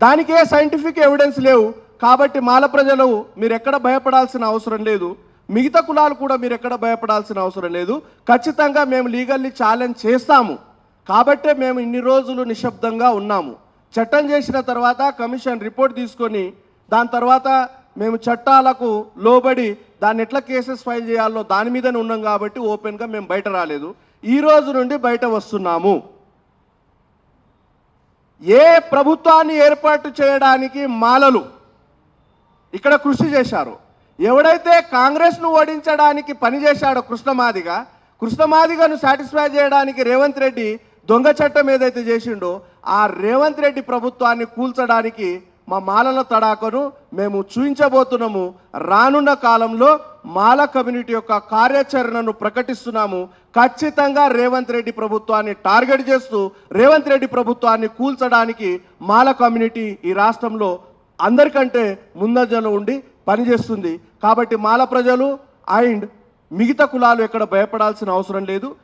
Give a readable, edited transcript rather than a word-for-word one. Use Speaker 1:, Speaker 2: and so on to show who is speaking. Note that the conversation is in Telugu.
Speaker 1: దానికే సైంటిఫిక్ ఎవిడెన్స్ లేవు. కాబట్టి మాల ప్రజలు మీరు ఎక్కడ భయపడాల్సిన అవసరం లేదు, మిగతా కులాలు కూడా మీరు ఎక్కడ భయపడాల్సిన అవసరం లేదు. ఖచ్చితంగా మేము లీగల్లీ ఛాలెంజ్ చేస్తాము. కాబట్టే మేము ఇన్ని రోజులు నిశ్శబ్దంగా ఉన్నాము. చట్టం చేసిన తర్వాత కమిషన్ రిపోర్ట్ తీసుకొని దాని తర్వాత మేము చట్టాలకు లోబడి దాన్ని ఎట్లా కేసెస్ ఫైల్ చేయాలో దాని మీదనే ఉన్నాం. కాబట్టి ఓపెన్గా మేము బయట రాలేదు. ఈ రోజు నుండి బయట వస్తున్నాము. ఏ ప్రభుత్వాన్ని ఏర్పాటు చేయడానికి మాలలు ఇక్కడ కృషి చేశారు, ఎవడైతే కాంగ్రెస్ను ఓడించడానికి పనిచేశాడో కృష్ణమాదిగను సాటిస్ఫై చేయడానికి రేవంత్ రెడ్డి దొంగ చట్టం ఏదైతే చేసిండో ఆ రేవంత్ రెడ్డి ప్రభుత్వాన్ని కూల్చడానికి మా మాలల తడాకను మేము చూపించబోతున్నాము. రానున్న కాలంలో మాల కమ్యూనిటీ యొక్క కార్యాచరణను ప్రకటిస్తున్నాము. ఖచ్చితంగా రేవంత్ రెడ్డి ప్రభుత్వాన్ని టార్గెట్ చేస్తూ రేవంత్ రెడ్డి ప్రభుత్వాన్ని కూల్చడానికి మాల కమ్యూనిటీ ఈ రాష్ట్రంలో అందరికంటే ముందంజలో ఉండి పనిచేస్తుంది. కాబట్టి మాల ప్రజలు అండ్ మిగతా కులాలు ఎక్కడ భయపడాల్సిన అవసరం లేదు.